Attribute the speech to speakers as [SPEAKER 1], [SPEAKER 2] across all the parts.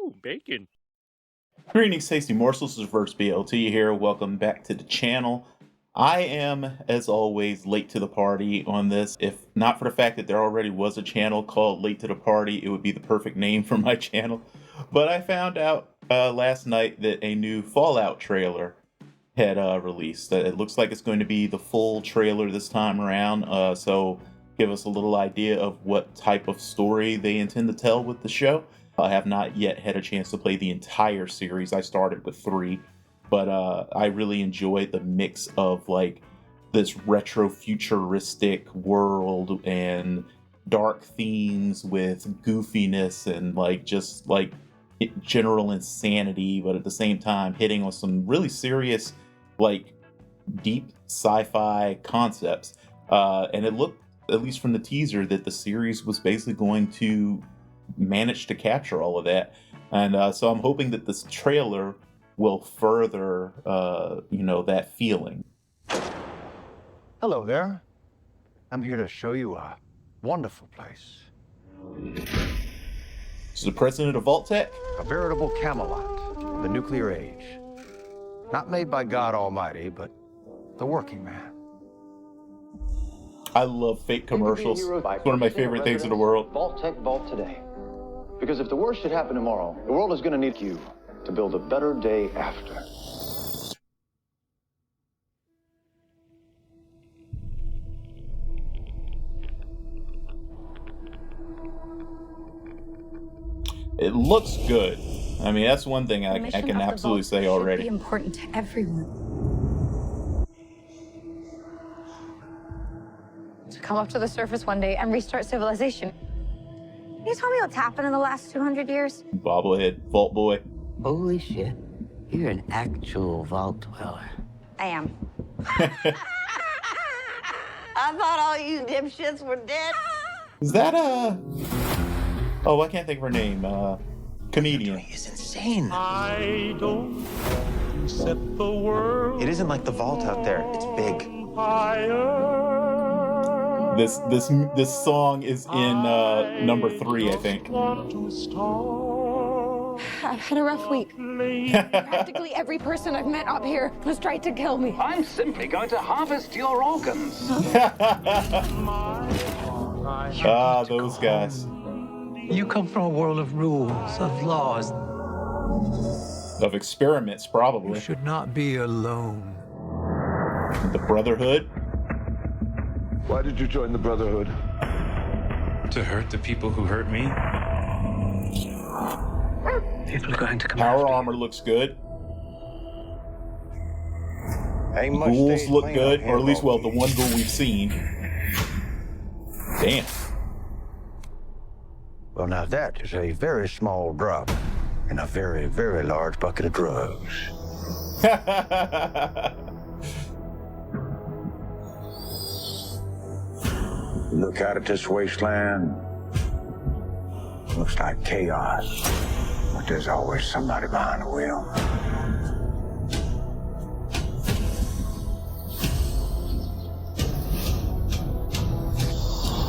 [SPEAKER 1] Ooh, bacon.
[SPEAKER 2] Greetings, Tasty Morsels. This is Verse BLT here. Welcome back to the channel. I am, as always, late to the party on this. If not for the fact that there already was a channel called Late to the Party, it would be the perfect name for my channel. But I found out last night that a new Fallout trailer had released. It looks like it's going to be the full trailer this time around. So give us a little idea of what type of story they intend to tell with the show. I have not yet had a chance to play the entire series. I started with 3, but I really enjoyed the mix of like this retro futuristic world and dark themes with goofiness and like just like general insanity, but at the same time hitting on some really serious, like deep sci-fi concepts. And it looked, at least from the teaser, that the series was basically going to manage to capture all of that. And so I'm hoping that this trailer will further, that feeling.
[SPEAKER 3] Hello there. I'm here to show you a wonderful place.
[SPEAKER 2] So the president of Vault-Tec?
[SPEAKER 3] A veritable Camelot of the nuclear age. Not made by God Almighty, but the working man.
[SPEAKER 2] I love fake commercials. It's one of my favorite things in the world.
[SPEAKER 4] Vault-Tec Vault today. Because if the worst should happen tomorrow, the world is going to need you to build a better day after.
[SPEAKER 2] It looks good. I mean, that's one thing I can absolutely say already.
[SPEAKER 5] Should be important to everyone. To come up to the surface one day and restart civilization. Can you tell me what's happened in the last 200 years?
[SPEAKER 2] Bobblehead, Vault Boy.
[SPEAKER 6] Holy shit. You're an actual vault dweller.
[SPEAKER 5] I am.
[SPEAKER 6] I thought all you dipshits were dead.
[SPEAKER 2] Is that oh, I can't think of her name. Comedian.
[SPEAKER 6] It's insane.
[SPEAKER 7] I don't set the world.
[SPEAKER 8] It isn't like the vault out there. It's big.
[SPEAKER 2] This song is in number 3, I think.
[SPEAKER 5] I've had a rough week. Practically every person I've met up here has tried to kill me.
[SPEAKER 9] I'm simply going to harvest your organs.
[SPEAKER 2] Those guys.
[SPEAKER 6] You come from a world of rules, of laws.
[SPEAKER 2] Of experiments, probably.
[SPEAKER 10] You should not be alone.
[SPEAKER 2] The Brotherhood.
[SPEAKER 4] Why did you join the Brotherhood?
[SPEAKER 8] To hurt the people who hurt me?
[SPEAKER 6] People are going to come
[SPEAKER 2] Power
[SPEAKER 6] after
[SPEAKER 2] armor looks good.
[SPEAKER 3] Ain't much
[SPEAKER 2] Ghouls
[SPEAKER 3] stays
[SPEAKER 2] look
[SPEAKER 3] clean
[SPEAKER 2] good,
[SPEAKER 3] up
[SPEAKER 2] or
[SPEAKER 3] here,
[SPEAKER 2] at least, well,
[SPEAKER 3] folks.
[SPEAKER 2] the one ghoul we've seen. Damn.
[SPEAKER 3] Well, now that is a very small drop in a very, very large bucket of drugs. Look out at this wasteland. Looks like chaos, but there's always somebody behind the wheel.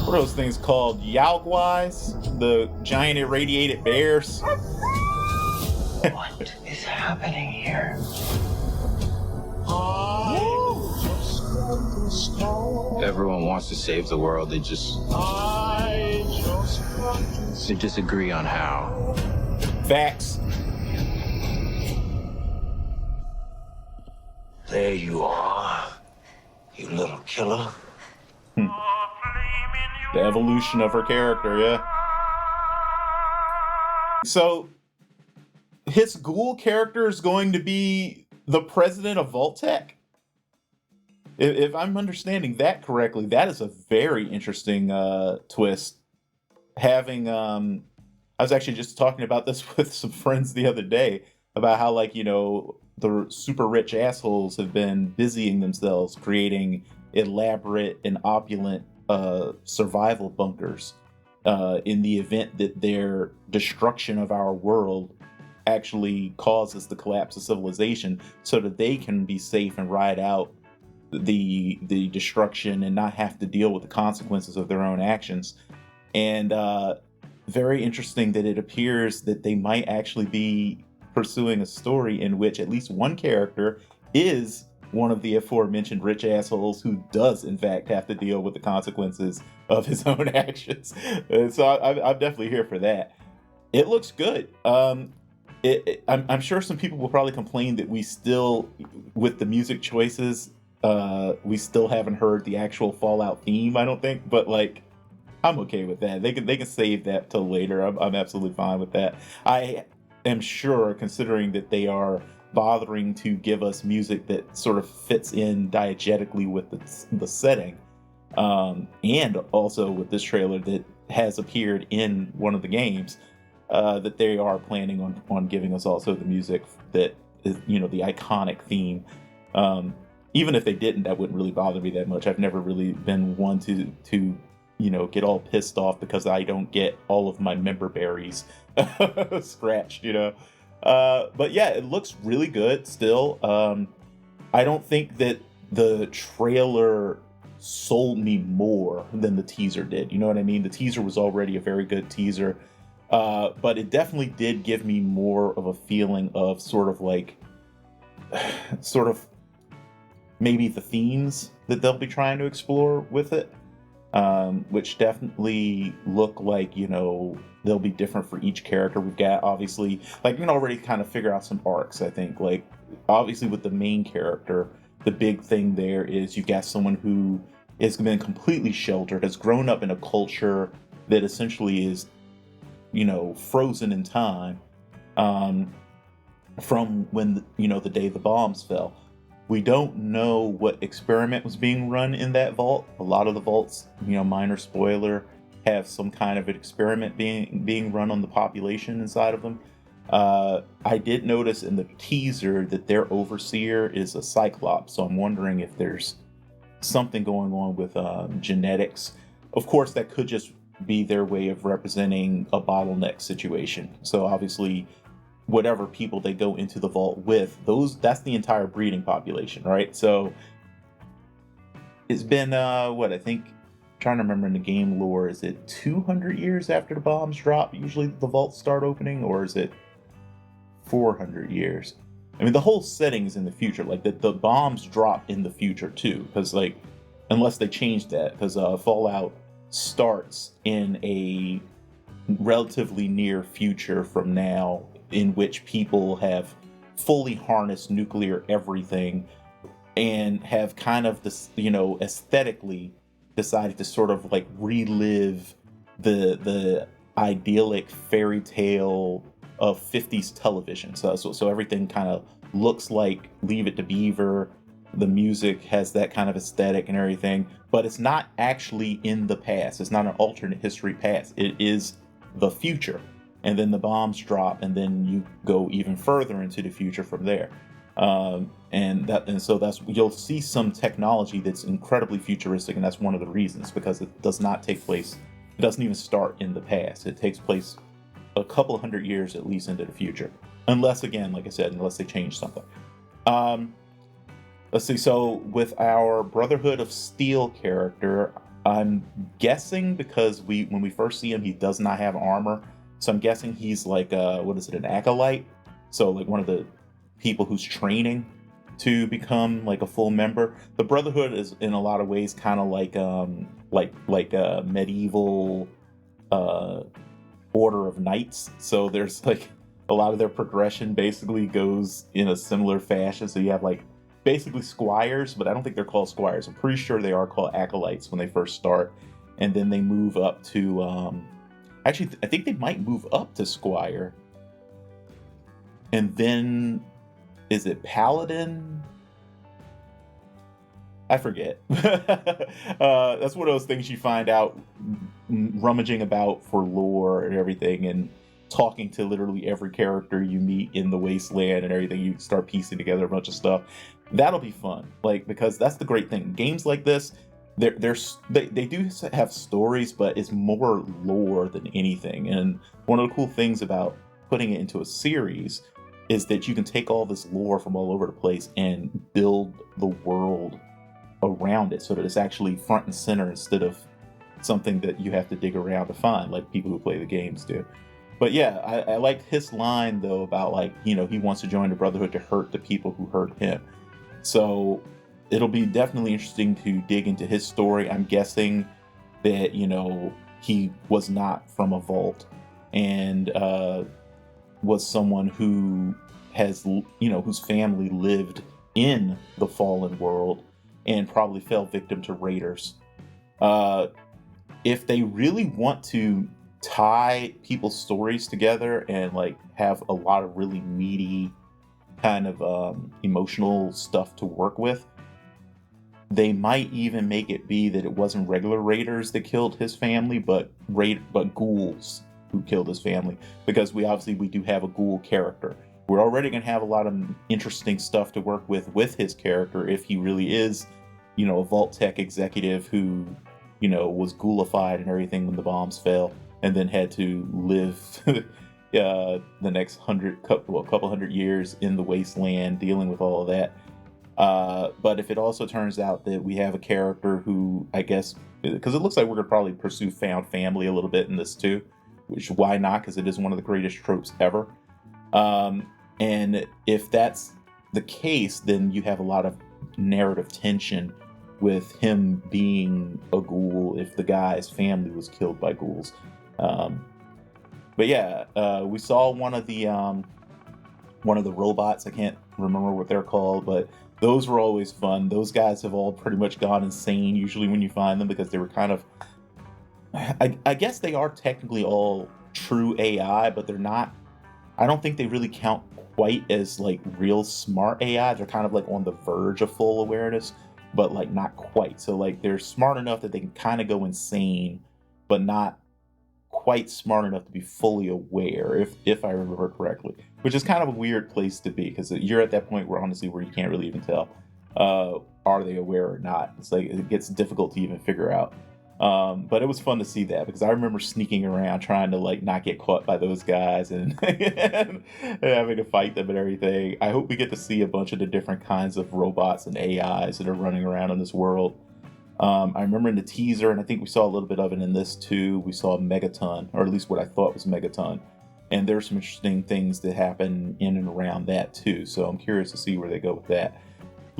[SPEAKER 2] What are those things called? Yaoguais? The giant irradiated bears?
[SPEAKER 6] What is happening here?
[SPEAKER 8] Everyone wants to save the world. They disagree on how.
[SPEAKER 2] Facts.
[SPEAKER 3] There you are, you little killer.
[SPEAKER 2] The evolution of her character, yeah. So, his ghoul character is going to be the president of Vault-Tec? If I'm understanding that correctly, that is a very interesting twist. Having, I was actually just talking about this with some friends the other day, about how, like, the super rich assholes have been busying themselves creating elaborate and opulent survival bunkers in the event that their destruction of our world actually causes the collapse of civilization, so that they can be safe and ride out the destruction and not have to deal with the consequences of their own actions. And very interesting that it appears that they might actually be pursuing a story in which at least one character is one of the aforementioned rich assholes who does in fact have to deal with the consequences of his own actions. So I'm definitely here for that. It looks good. I'm sure some people will probably complain that we still, with the music choices, we still haven't heard the actual Fallout theme, I don't think, but like, I'm okay with that. They can save that till later. I'm absolutely fine with that. I am sure, considering that they are bothering to give us music that sort of fits in diegetically with the setting, and also with this trailer that has appeared in one of the games, that they are planning on giving us also the music that is, you know, the iconic theme. Even if they didn't, that wouldn't really bother me that much. I've never really been one to you know, get all pissed off because I don't get all of my member berries scratched, you know. But yeah, it looks really good still. I don't think that the trailer sold me more than the teaser did. You know what I mean? The teaser was already a very good teaser. But it definitely did give me more of a feeling of sort of like, sort of maybe the themes that they'll be trying to explore with it. Which definitely look like, you know, they'll be different for each character. We've got, obviously, like, you can already kind of figure out some arcs, I think. Like, obviously with the main character, the big thing there is you've got someone who has been completely sheltered, has grown up in a culture that essentially is, you know, frozen in time, from when, you know, the day the bombs fell. We don't know what experiment was being run in that vault. A lot of the vaults, you know, minor spoiler, have some kind of an experiment being run on the population inside of them. I did notice in the teaser that their overseer is a Cyclops, so I'm wondering if there's something going on with genetics. Of course, that could just be their way of representing a bottleneck situation. So obviously, whatever people they go into the vault with, that's the entire breeding population, right? So it's been what, I think, trying to remember in the game lore, is it 200 years after the bombs drop usually the vaults start opening, or is it 400 years? I mean, the whole setting is in the future. Like, the bombs drop in the future too, because, like, unless they change that, because Fallout starts in a relatively near future from now, in which people have fully harnessed nuclear everything and have kind of this, you know, aesthetically decided to sort of like relive the idyllic fairy tale of 50s television. So everything kind of looks like Leave It to Beaver. The music has that kind of aesthetic and everything, but it's not actually in the past. It's not an alternate history past. It is the future. And then the bombs drop, and then you go even further into the future from there. And so that's, you'll see some technology that's incredibly futuristic, and that's one of the reasons, because it does not take place, it doesn't even start in the past. It takes place a couple of hundred years at least into the future, unless, again, like I said, unless they change something. Let's see. So with our Brotherhood of Steel character, I'm guessing, because when we first see him, he does not have armor. So I'm guessing he's like, what is it, an acolyte? So like one of the people who's training to become like a full member. The Brotherhood is in a lot of ways kind of like a medieval order of knights. So there's like a lot of their progression basically goes in a similar fashion. So you have like basically squires, but I don't think they're called squires. I'm pretty sure they are called acolytes when they first start, and then they move up to actually, I think they might move up to Squire. And then, is it Paladin? I forget. That's one of those things you find out rummaging about for lore and everything, and talking to literally every character you meet in the Wasteland and everything. You start piecing together a bunch of stuff. That'll be fun, like, because that's the great thing. Games like this, they do have stories, but it's more lore than anything. And one of the cool things about putting it into a series is that you can take all this lore from all over the place and build the world around it, so that it's actually front and center instead of something that you have to dig around to find, like people who play the games do. But yeah, I liked his line though about like, he wants to join the Brotherhood to hurt the people who hurt him. So it'll be definitely interesting to dig into his story. I'm guessing that, he was not from a vault and was someone who has, whose family lived in the fallen world and probably fell victim to raiders. If they really want to tie people's stories together and like have a lot of really meaty kind of emotional stuff to work with, they might even make it be that it wasn't regular raiders that killed his family, but ghouls who killed his family, because we do have a ghoul character. We're already going to have a lot of interesting stuff to work with his character if he really is, a Vault Tech executive who, was ghoulified and everything when the bombs fell, and then had to live the next couple hundred years in the wasteland dealing with all of that. But if it also turns out that we have a character who, I guess, because it looks like we're going to probably pursue found family a little bit in this too, which why not? Because it is one of the greatest tropes ever. And if that's the case, then you have a lot of narrative tension with him being a ghoul if the guy's family was killed by ghouls. But yeah, we saw one of the robots. I can't remember what they're called, but those were always fun. Those guys have all pretty much gone insane usually when you find them, because they were kind of, I guess they are technically all true AI, but they're not, I don't think they really count quite as like real smart AI. They're kind of like on the verge of full awareness, but like not quite. So like they're smart enough that they can kind of go insane, but not quite smart enough to be fully aware, if I remember correctly, which is kind of a weird place to be, because you're at that point where honestly where you can't really even tell are they aware or not. It's like it gets difficult to even figure out. But it was fun to see that, because I remember sneaking around trying to like not get caught by those guys and, and having to fight them and everything. I hope we get to see a bunch of the different kinds of robots and AIs that are running around in this world. I remember in the teaser, and I think we saw a little bit of it in this too, we saw Megaton, or at least what I thought was Megaton. And there's some interesting things that happen in and around that too. So I'm curious to see where they go with that.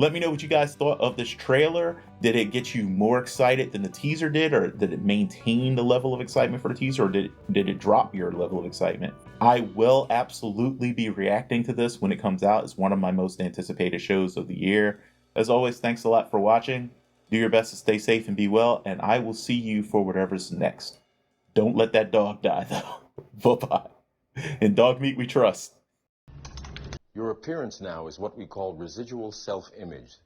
[SPEAKER 2] Let me know what you guys thought of this trailer. Did it get you more excited than the teaser did, or did it maintain the level of excitement for the teaser, or did it drop your level of excitement? I will absolutely be reacting to this when it comes out. It's one of my most anticipated shows of the year. As always, thanks a lot for watching. Do your best to stay safe and be well, and I will see you for whatever's next. Don't let that dog die, though. Bye-bye. In dog meat we trust.
[SPEAKER 1] Your appearance now is what we call residual self-image.